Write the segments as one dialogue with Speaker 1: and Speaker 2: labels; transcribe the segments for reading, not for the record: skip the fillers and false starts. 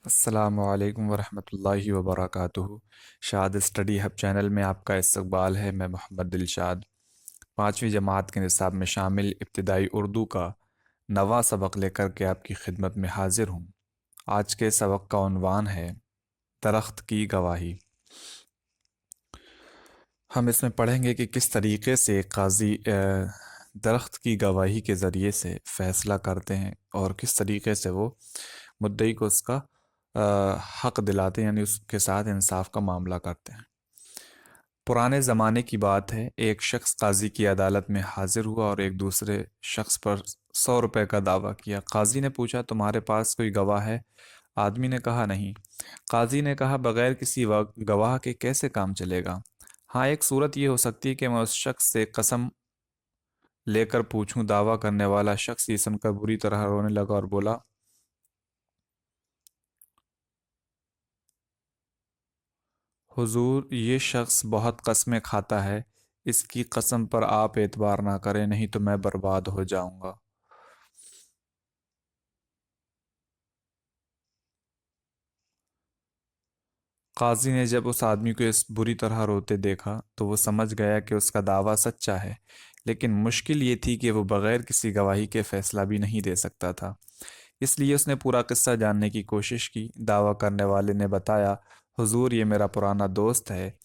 Speaker 1: अस्सलाम वालेकुम वरहमतुल्लाहि वबरकातुहू। शाद स्टडी हब चैनल में आपका इस्तकबाल है। मैं मोहम्मद दिलशाद 5वीं जमात के निसाब में शामिल इब्तिदाई उर्दू का नवा सबक लेकर के आपकी खिदमत में हाजिर हूँ। आज के सबक का उन्वान है दरख्त की गवाही। हम इसमें पढ़ेंगे कि किस तरीके से काजी दरख्त की गवाही के ज़रिए से फ़ैसला करते हैं और किस तरीके से वो मुद्दई को उसका हक दिलाते हैं, यानी उसके साथ इंसाफ का मामला करते हैं। पुराने ज़माने की बात है, एक शख्स काजी की अदालत में हाजिर हुआ और एक दूसरे शख्स पर 100 रुपए का दावा किया। काजी ने पूछा, तुम्हारे पास कोई गवाह है? आदमी ने कहा, नहीं। काजी ने कहा, बगैर किसी गवाह के कैसे काम चलेगा? हाँ, एक सूरत ये हो सकती है कि मैं उस शख्स से कसम लेकर पूछूं। दावा करने वाला शख्स ये सुनकर बुरी तरह रोने लगा और बोला, हुजूर, ये शख्स बहुत कस्में खाता है। इसकी कसम पर आप एतबार ना करें, नहीं तो मैं बर्बाद हो जाऊंगा। काजी ने जब उस आदमी को इस बुरी तरह रोते देखा तो वो समझ गया कि उसका दावा सच्चा है, लेकिन मुश्किल ये थी कि वो बगैर किसी गवाही के फैसला भी नहीं दे सकता था। इसलिए उसने पूरा किस्सा जानने की कोशिश की। दावा करने वाले ने बताया, हुजूर, ये मेरा पुराना दोस्त है।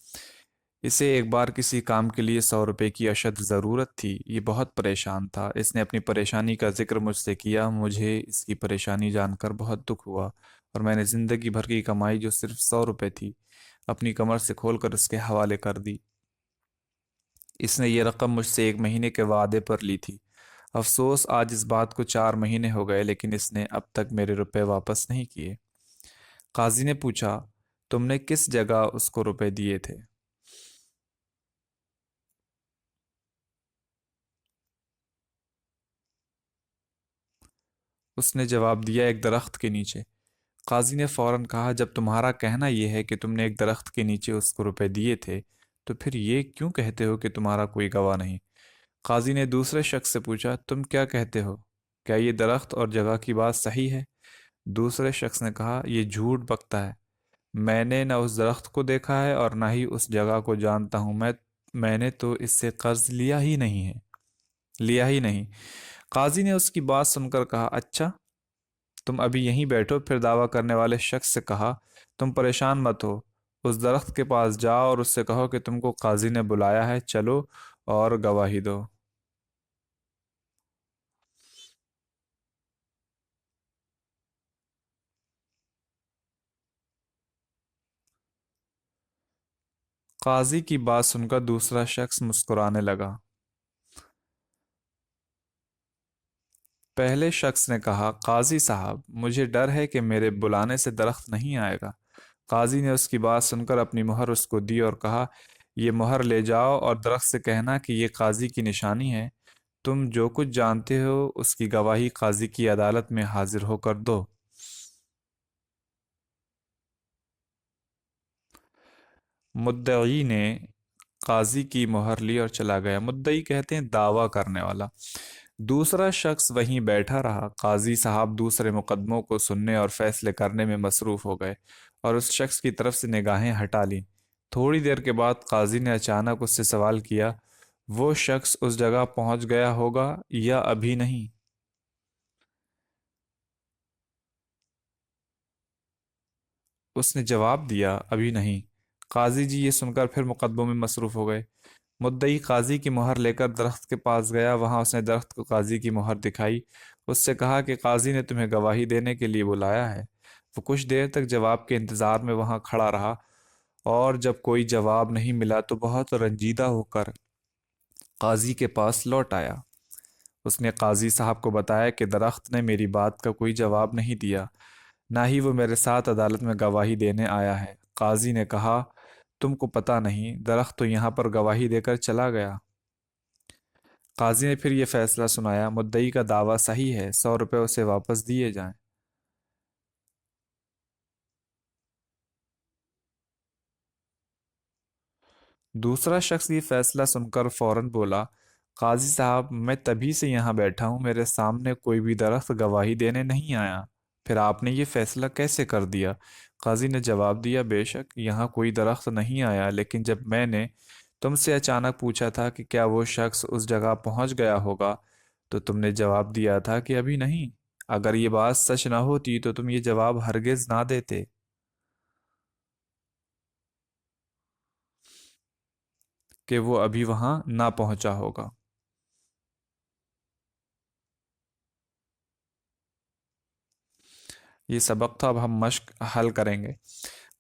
Speaker 1: इसे एक बार किसी काम के लिए 100 रुपए की अशद ज़रूरत थी। ये बहुत परेशान था। इसने अपनी परेशानी का जिक्र मुझसे किया। मुझे इसकी परेशानी जानकर बहुत दुख हुआ और मैंने ज़िंदगी भर की कमाई, जो सिर्फ 100 रुपए थी, अपनी कमर से खोलकर उसके हवाले कर दी। इसने ये रकम मुझसे 1 महीने के वादे पर ली थी। अफसोस, आज इस बात को 4 महीने हो गए, लेकिन इसने अब तक मेरे रुपए वापस नहीं किए। काजी ने पूछा, तुमने किस जगह उसको रुपए दिए थे? उसने जवाब दिया, एक दरख्त के नीचे। काजी ने फौरन कहा, जब तुम्हारा कहना यह है कि तुमने एक दरख्त के नीचे उसको रुपए दिए थे, तो फिर ये क्यों कहते हो कि तुम्हारा कोई गवाह नहीं? काजी ने दूसरे शख्स से पूछा, तुम क्या कहते हो? क्या ये दरख्त और जगह की बात सही है? दूसरे शख्स ने कहा, यह झूठ बकता है। मैंने न उस दरख्त को देखा है और ना ही उस जगह को जानता हूँ। मैंने तो इससे कर्ज लिया ही नहीं। काजी ने उसकी बात सुनकर कहा, अच्छा, तुम अभी यहीं बैठो। फिर दावा करने वाले शख्स से कहा, तुम परेशान मत हो। उस दरख्त के पास जाओ और उससे कहो कि तुमको काजी ने बुलाया है, चलो और गवाही दो। काजी की बात सुनकर दूसरा शख्स मुस्कुराने लगा। पहले शख्स ने कहा, काजी साहब, मुझे डर है कि मेरे बुलाने से दरख्त नहीं आएगा। काजी ने उसकी बात सुनकर अपनी मोहर उसको दी और कहा, ये मोहर ले जाओ और दरख्त से कहना कि ये काजी की निशानी है। तुम जो कुछ जानते हो उसकी गवाही काजी की अदालत में हाजिर होकर दो। मुद्दई ने काजी की मोहर ली और चला गया। मुद्दई कहते हैं दावा करने वाला। दूसरा शख्स वहीं बैठा रहा। काजी साहब दूसरे मुकदमों को सुनने और फैसले करने में मसरूफ हो गए और उस शख्स की तरफ से निगाहें हटा लीं। थोड़ी देर के बाद काजी ने अचानक उससे सवाल किया, वो शख्स उस जगह पहुंच गया होगा या अभी नहीं? उसने जवाब दिया, अभी नहीं। काजी जी ये सुनकर फिर मुकदमों में मसरूफ हो गए। मुद्दई काजी की मोहर लेकर दरख्त के पास गया। वहां उसने दरख्त को काजी की मोहर दिखाई। उससे कहा कि काजी ने तुम्हें गवाही देने के लिए बुलाया है। वो कुछ देर तक जवाब के इंतजार में वहां खड़ा रहा और जब कोई जवाब नहीं मिला तो बहुत रंजीदा होकर काजी के पास लौट आया। उसने काजी साहब को बताया कि दरख्त ने मेरी बात का कोई जवाब नहीं दिया, ना ही वो मेरे साथ अदालत में गवाही देने आया है। काजी ने कहा, तुमको पता नहीं, दरख्त तो यहाँ पर गवाही देकर चला गया। काजी ने फिर ये फैसला सुनाया, मुद्दई का दावा सही है, 100 रुपये उसे वापस दिए जाएं। दूसरा शख्स ये फैसला सुनकर फौरन बोला, काजी साहब, मैं तभी से यहाँ बैठा हूँ, मेरे सामने कोई भी दरख्त गवाही देने नहीं आया। फिर आपने ये फैसला कैसे कर दिया? काजी ने जवाब दिया, बेशक यहाँ कोई दरख्त नहीं आया, लेकिन जब मैंने तुमसे अचानक पूछा था कि क्या वो शख्स उस जगह पहुंच गया होगा, तो तुमने जवाब दिया था कि अभी नहीं। अगर ये बात सच ना होती तो तुम ये जवाब हरगिज ना देते कि वो अभी वहां ना पहुंचा होगा। ये सबक था, अब हम मश्क हल करेंगे।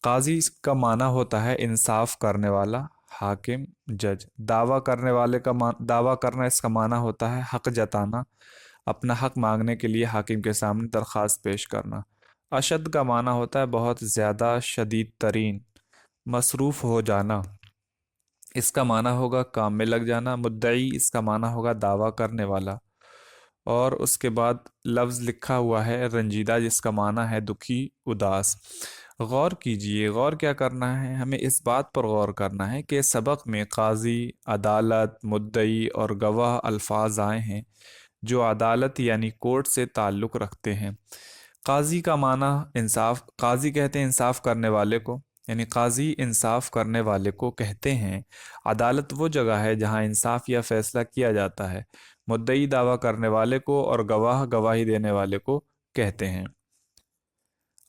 Speaker 1: काजी का माना होता है इंसाफ करने वाला, हाकिम, जज। दावा करने वाले का दावा करना, इसका माना होता है हक जताना, अपना हक मांगने के लिए हाकिम के सामने दरख्वास्त पेश करना। अशद का माना होता है बहुत ज़्यादा, शदीद तरीन, मसरूफ़ हो जाना, इसका माना होगा काम में लग जाना। मुद्दई, इसका माना होगा दावा करने वाला। और उसके बाद लफ्ज़ लिखा हुआ है रंजीदा, जिसका माना है दुखी, उदास। गौर कीजिए, गौर क्या करना है, हमें इस बात पर गौर करना है कि सबक में काजी, अदालत, मुद्दई और गवाह अल्फाज आए हैं जो अदालत यानी कोर्ट से ताल्लुक़ रखते हैं। काजी का माना इंसाफ, काजी कहते हैं इंसाफ करने वाले को, यानी काजी इंसाफ करने वाले को कहते हैं। अदालत वो जगह है जहां इंसाफ या फैसला किया जाता है। मुद्दई दावा करने वाले को और गवाह गवाही देने वाले को कहते हैं।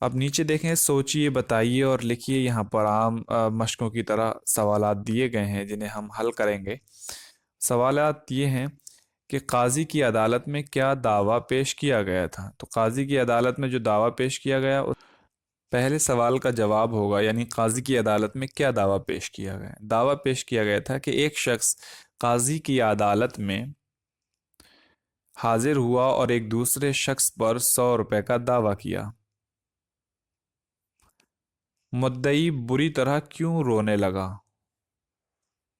Speaker 1: अब नीचे देखें, सोचिए, बताइए और लिखिए। यहाँ पर आम मशकों की तरह सवालात दिए गए हैं जिन्हें हम हल करेंगे। सवालात ये हैं कि काजी की अदालत में क्या दावा पेश किया गया था। तो काजी की अदालत में जो दावा पेश किया गया, पहले सवाल का जवाब होगा, यानी काजी की अदालत में क्या दावा पेश किया गया। दावा पेश किया गया था कि एक शख्स काजी की अदालत में हाजिर हुआ और एक दूसरे शख्स पर 100 रुपए का दावा किया। मुद्दई बुरी तरह क्यों रोने लगा?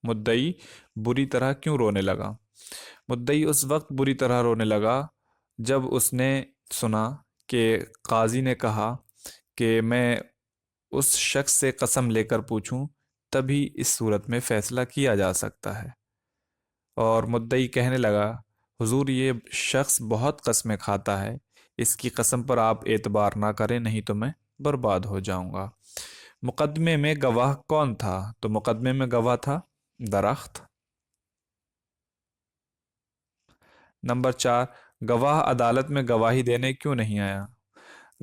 Speaker 1: मुद्दई बुरी तरह क्यों रोने लगा? मुद्दई उस वक्त बुरी तरह रोने लगा जब उसने सुना कि काजी ने कहा कि मैं उस शख्स से कसम लेकर पूछूं, तभी इस सूरत में फैसला किया जा सकता है। और मुद्दई कहने लगा, हुजूर, ये शख्स बहुत कस्में खाता है, इसकी कसम पर आप एतबार ना करें, नहीं तो मैं बर्बाद हो जाऊंगा। मुकदमे में गवाह कौन था? तो मुकदमे में गवाह था दरख्त। नंबर 4, गवाह अदालत में गवाही देने क्यों नहीं आया?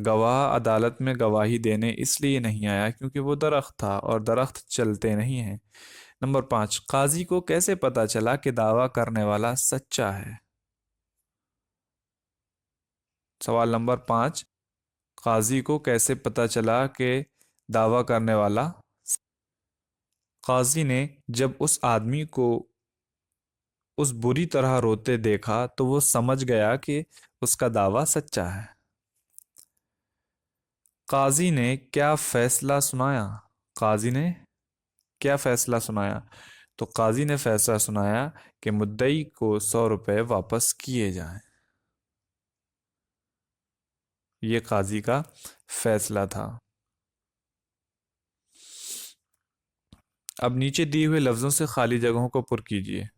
Speaker 1: गवाह अदालत में गवाही देने इसलिए नहीं आया क्योंकि वो दरख्त था और दरख्त चलते नहीं हैं। नंबर 5, काजी को कैसे पता चला कि दावा करने वाला सच्चा है? सवाल नंबर 5, काजी को कैसे पता चला कि दावा करने वाला? काजी ने जब उस आदमी को उस बुरी तरह रोते देखा तो वो समझ गया कि उसका दावा सच्चा है। काजी ने क्या फैसला सुनाया? काजी ने क्या फैसला सुनाया? तो काजी ने फैसला सुनाया कि मुद्दई को 100 रुपए वापस किए जाएं। ये काजी का फैसला था। अब नीचे दिए हुए लफ्जों से खाली जगहों को पुर कीजिए।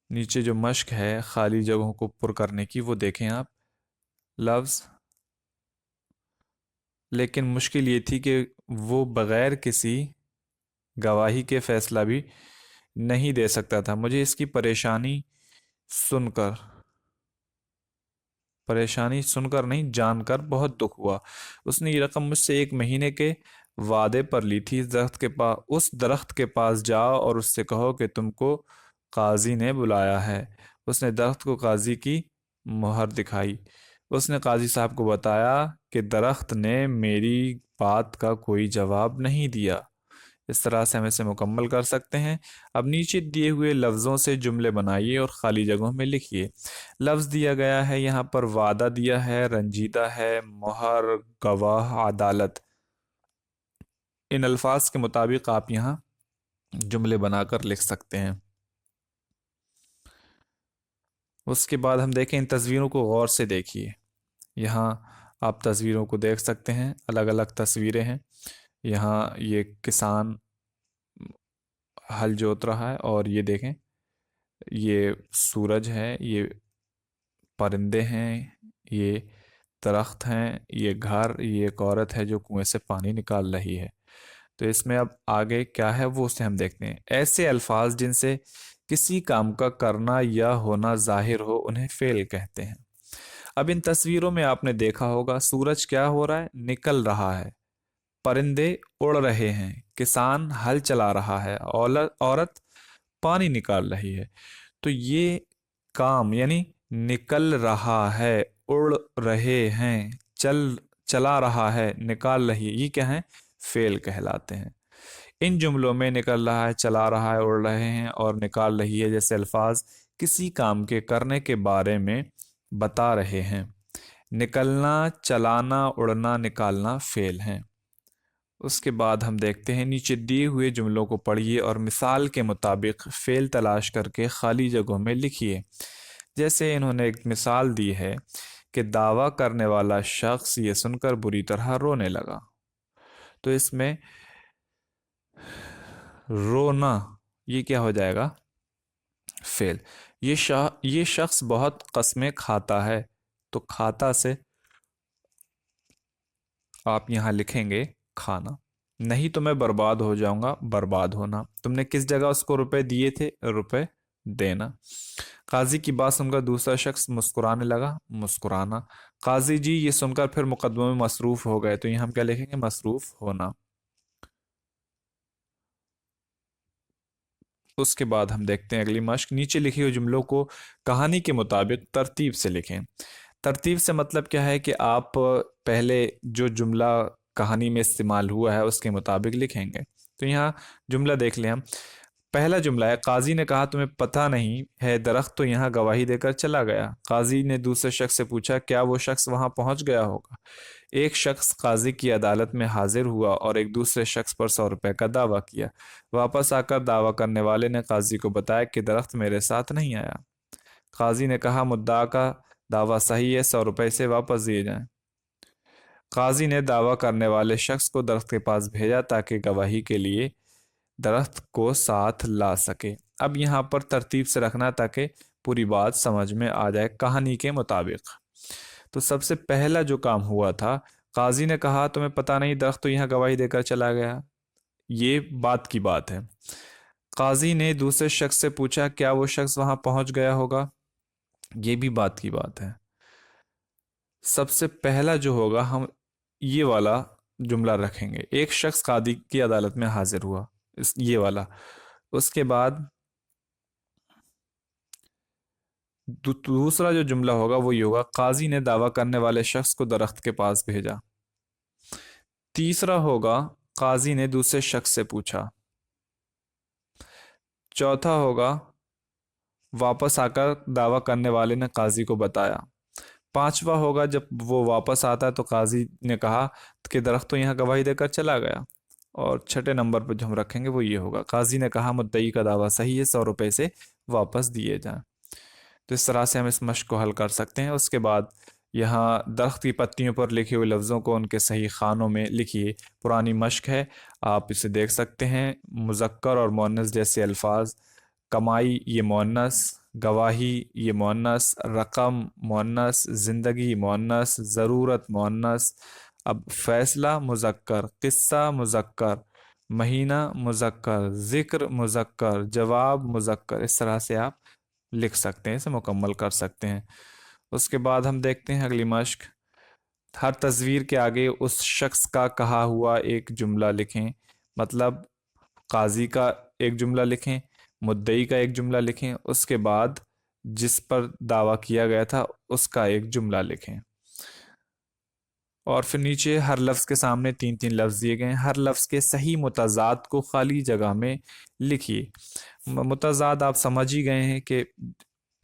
Speaker 1: नीचे जो मश्क है खाली जगहों को पुर करने की, वो देखें आप। लफ्ज, लेकिन मुश्किल ये थी कि वो बगैर किसी गवाही के फैसला भी नहीं दे सकता था। मुझे इसकी सुनकर परेशानी सुनकर नहीं, जानकर बहुत दुख हुआ। उसने ये रकम मुझसे 1 महीने के वादे पर ली थी। उस दरख्त के पास जाओ और उससे कहो कि तुमको काजी ने बुलाया है। उसने दरख्त को काजी की मुहर दिखाई। उसने काजी साहब को बताया कि दरख्त ने मेरी बात का कोई जवाब नहीं दिया। इस तरह से हम इसे मुकम्मल कर सकते हैं। अब नीचे दिए हुए लफ्ज़ों से जुमले बनाइए और खाली जगहों में लिखिए। लफ्ज़ दिया गया है, यहाँ पर वादा दिया है, रंजीदा है, मोहर, गवाह, अदालत। इन अल्फाज के मुताबिक आप यहाँ जुमले बनाकर लिख सकते हैं। उसके बाद हम देखें, इन तस्वीरों को गौर से देखिए। यहाँ आप तस्वीरों को देख सकते हैं, अलग अलग तस्वीरें हैं। यहाँ ये किसान हल जोत रहा है और ये देखें, ये सूरज है, ये परिंदे हैं, ये درخت ہیں، یہ گھر، یہ ایک عورت ہے جو کنویں سے پانی نکال رہی ہے۔ تو اس میں اب آگے کیا ہے وہ اسے ہم دیکھتے ہیں۔ ایسے الفاظ جن سے کسی کام کا کرنا یا ہونا ظاہر ہو انہیں فعل کہتے ہیں۔ اب ان تصویروں میں آپ نے دیکھا ہوگا سورج کیا ہو رہا ہے، نکل رہا ہے، پرندے اڑ رہے ہیں، کسان ہل چلا رہا ہے، عورت پانی نکال رہی ہے۔ تو یہ کام یعنی نکل رہا ہے، اڑ رہے ہیں، چلا رہا ہے، نکال رہی ہے، یہ کیا ہیں؟ فعل کہلاتے ہیں۔ ان جملوں میں نکل رہا ہے، چلا رہا ہے، اڑ رہے ہیں اور نکال رہی ہے جیسے الفاظ کسی کام کے کرنے کے بارے میں بتا رہے ہیں۔ نکلنا، چلانا، اڑنا، نکالنا فعل ہیں۔ اس کے بعد ہم دیکھتے ہیں نیچے دیے ہوئے جملوں کو پڑھیے اور مثال کے مطابق فعل تلاش کر کے خالی جگہوں میں لکھیے۔ جیسے انہوں نے ایک مثال دی ہے کہ دعویٰ کرنے والا شخص یہ سن کر بری طرح رونے لگا۔ تو اس میں رونا یہ کیا ہو جائے گا؟ فعل۔ یہ شخص بہت قسمیں کھاتا ہے، تو کھاتا سے آپ یہاں لکھیں گے کھانا۔ نہیں تو میں برباد ہو جاؤں گا، برباد ہونا۔ تم نے کس جگہ اس کو روپے دیے تھے؟ روپے دینا۔ قاضی کی بات سن کر دوسرا شخص مسکرانے لگا، مسکرانا۔ قاضی جی یہ سن کر پھر مقدمے میں مصروف ہو گئے، تو یہاں ہم کیا لکھیں گے؟ مصروف ہونا۔ اس کے بعد ہم دیکھتے ہیں اگلی مشق۔ نیچے لکھے ہوئے جملوں کو کہانی کے مطابق ترتیب سے لکھیں۔ ترتیب سے مطلب کیا ہے کہ آپ پہلے جو جملہ کہانی میں استعمال ہوا ہے اس کے مطابق لکھیں گے۔ تو یہاں جملہ دیکھ لیں ہم۔ پہلا جملہ ہے، قاضی نے کہا تمہیں پتہ نہیں ہے درخت تو یہاں گواہی دے کر چلا گیا۔ قاضی نے دوسرے شخص سے پوچھا کیا وہ شخص وہاں پہنچ گیا ہوگا؟ ایک شخص قاضی کی عدالت میں حاضر ہوا اور ایک دوسرے شخص پر 100 روپے کا دعویٰ کیا۔ واپس آ کر دعویٰ کرنے والے نے قاضی کو بتایا کہ درخت میرے ساتھ نہیں آیا۔ قاضی نے کہا مدعا کا دعویٰ صحیح ہے، 100 روپے سے واپس دیے جائیں۔ قاضی نے دعویٰ کرنے والے شخص کو درخت کے پاس بھیجا تاکہ گواہی کے لیے درخت کو ساتھ لا سکے۔ اب یہاں پر ترتیب سے رکھنا تاکہ پوری بات سمجھ میں آ جائے کہانی کے مطابق۔ تو سب سے پہلا جو کام ہوا تھا، قاضی نے کہا تمہیں پتہ نہیں درخت تو یہاں گواہی دے کر چلا گیا، یہ بات کی بات ہے۔ قاضی نے دوسرے شخص سے پوچھا کیا وہ شخص وہاں پہنچ گیا ہوگا، یہ بھی بات کی بات ہے۔ سب سے پہلا جو ہوگا ہم یہ والا جملہ رکھیں گے، ایک شخص قاضی کی عدالت میں حاضر ہوا، یہ والا۔ اس کے بعد دوسرا جو جملہ ہوگا وہ یہ ہوگا، قاضی نے دعویٰ کرنے والے شخص کو درخت کے پاس بھیجا۔ تیسرا ہوگا، قاضی نے دوسرے شخص سے پوچھا۔ چوتھا ہوگا، واپس آ کر دعویٰ کرنے والے نے قاضی کو بتایا۔ پانچواں ہوگا، جب وہ واپس آتا ہے تو قاضی نے کہا کہ درخت تو یہاں گواہی دے کر چلا گیا۔ اور چھٹے نمبر پر جو ہم رکھیں گے وہ یہ ہوگا، قاضی نے کہا مدعی کا دعویٰ صحیح ہے، 100 روپے سے واپس دیے جائیں۔ تو اس طرح سے ہم اس مشق کو حل کر سکتے ہیں۔ اس کے بعد یہاں درخت کی پتیوں پر لکھے ہوئے لفظوں کو ان کے صحیح خانوں میں لکھیے۔ پرانی مشق ہے، آپ اسے دیکھ سکتے ہیں۔ مذکر اور مؤنث جیسے الفاظ، کمائی یہ مؤنث، گواہی یہ مؤنث، رقم مؤنث، زندگی مؤنث، ضرورت مؤنث۔ اب فیصلہ مذکر، قصہ مذکر، مہینہ مذکر، ذکر مذکر، جواب مذکر، اس طرح سے آپ لکھ سکتے ہیں، اسے مکمل کر سکتے ہیں۔ اس کے بعد ہم دیکھتے ہیں اگلی مشق۔ ہر تصویر کے آگے اس شخص کا کہا ہوا ایک جملہ لکھیں، مطلب قاضی کا ایک جملہ لکھیں، مدعی کا ایک جملہ لکھیں، اس کے بعد جس پر دعویٰ کیا گیا تھا اس کا ایک جملہ لکھیں، اور پھر نیچے ہر لفظ کے سامنے 3 لفظ دیے گئے ہیں، ہر لفظ کے صحیح متضاد کو خالی جگہ میں لکھیے۔ متضاد آپ سمجھ ہی گئے ہیں کہ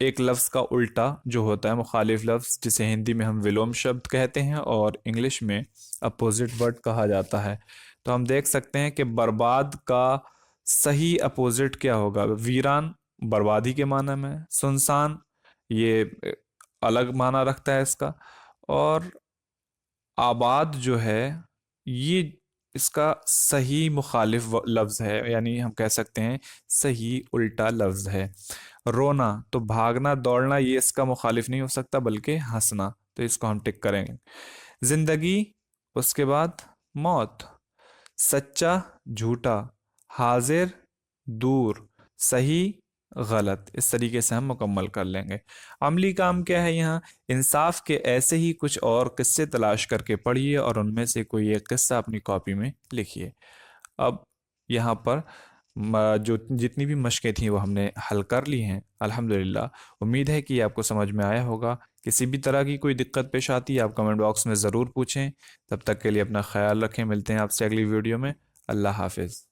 Speaker 1: ایک لفظ کا الٹا جو ہوتا ہے مخالف لفظ، جسے ہندی میں ہم ولوم شبد کہتے ہیں اور انگلش میں اپوزٹ ورڈ کہا جاتا ہے۔ تو ہم دیکھ سکتے ہیں کہ برباد کا صحیح اپوزٹ کیا ہوگا؟ ویران بربادی کے معنی میں، سنسان یہ الگ معنی رکھتا ہے اس کا، اور آباد جو ہے یہ اس کا صحیح مخالف لفظ ہے، یعنی ہم کہہ سکتے ہیں صحیح الٹا لفظ ہے۔ رونا تو بھاگنا دوڑنا یہ اس کا مخالف نہیں ہو سکتا بلکہ ہنسنا، तो इसको हम टिक करेंगे। जिंदगी, उसके बाद मौत, सच्चा झूठा, हाजिर दूर, सही गलत, इस तरीके से हम मुकम्मल कर लेंगे। अमली काम क्या है यहाँ? इंसाफ के ऐसे ही कुछ और किस्से तलाश करके पढ़िए और उनमें से कोई एक किस्सा अपनी कॉपी में लिखिए। अब यहाँ पर जो जितनी भी मशकें थी वो हमने हल कर ली हैं अल्हम्दुलिल्लाह। उम्मीद है कि आपको समझ में आया होगा। किसी भी तरह की कोई दिक्कत पेश आती है आप कमेंट बॉक्स में ज़रूर पूछें। तब तक के लिए अपना ख्याल रखें, मिलते हैं आपसे अगली वीडियो में। अल्लाह हाफिज़।